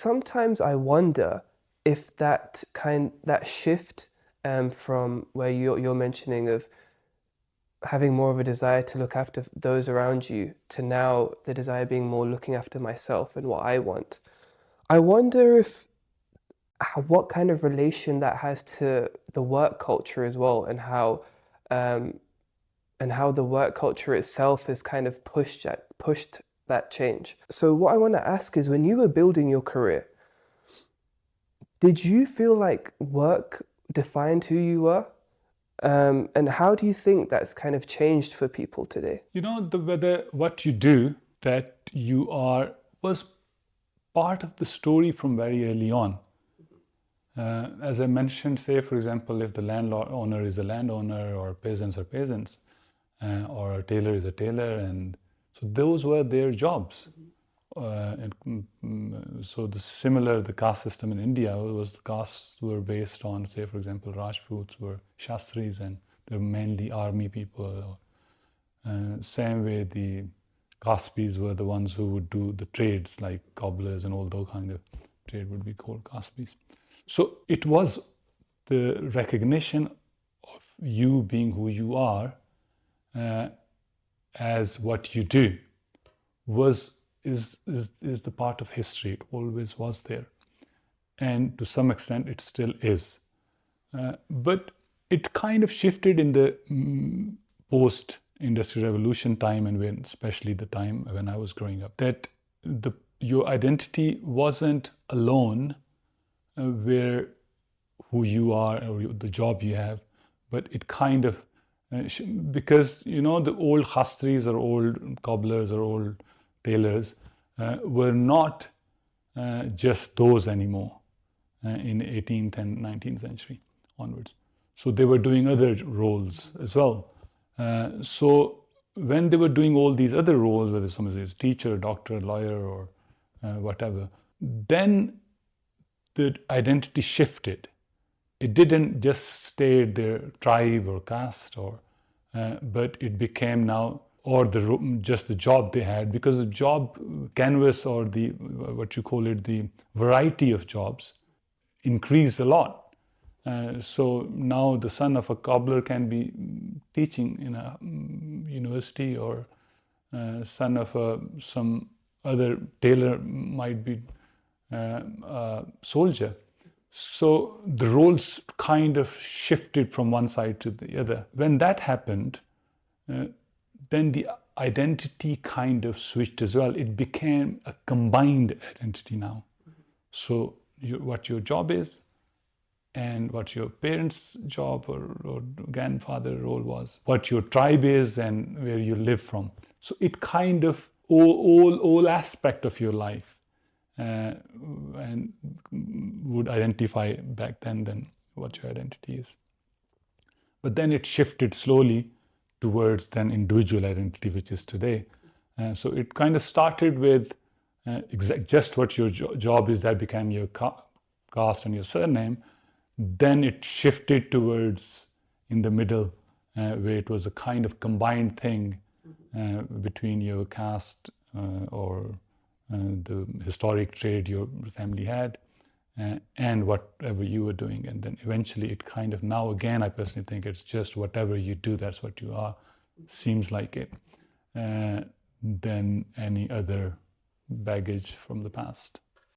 sometimes I wonder if that shift from where you're mentioning of having more of a desire to look after those around you to now the desire being more looking after myself and what I want. I wonder if what kind of relation that has to the work culture as well, um, and how the work culture itself has kind of pushed that change. So what I want to ask is, when you were building your career, did you feel like work defined who you were? And how do you think that's kind of changed for people today? You know, whether what you do, that you are, was part of the story from very early on. As I mentioned, say, for example, if the landowner is a landowner, or peasants are peasants, or a tailor is a tailor, and so those were their jobs. So the caste system in India was, the castes were based on, say, for example, Rajputs were Shastris, and they're mainly army people. Same way, the Kaspis were the ones who would do the trades, like cobblers and all those kind of trade would be called Kaspis. So it was the recognition of you being who you are as what you do is the part of history. It always was there, and to some extent it still is. But it kind of shifted in the post-industrial revolution time, and especially the time when I was growing up, that your identity wasn't alone where who you are or the job you have, but it kind of because the old khastris or old cobblers or old tailors were not just those anymore in the 18th and 19th century onwards. So they were doing other roles as well. So when they were doing all these other roles, whether someone is teacher, doctor, lawyer, or whatever, then the identity shifted. It didn't just stay their tribe or caste, but it became now, or just the job they had, because the job canvas, or the what you call it, the variety of jobs increased a lot. So now the son of a cobbler can be teaching in a university, or son of some other tailor might be a soldier. So the roles kind of shifted from one side to the other. When that happened, then the identity kind of switched as well. It became a combined identity now. So what your job is, and what your parents' job or grandfather role was, what your tribe is, and where you live from. So it kind of all aspect of your life and would identify back then what your identity is. But then it shifted slowly towards then individual identity, which is today. So it kind of started with just what your job is, that became your caste and your surname. Then it shifted towards in the middle, where it was a kind of combined thing between your caste or the historic trade your family had, and whatever you were doing. And then eventually it kind of, now again, I personally think it's just whatever you do, that's what you are, seems like it, than any other baggage from the past.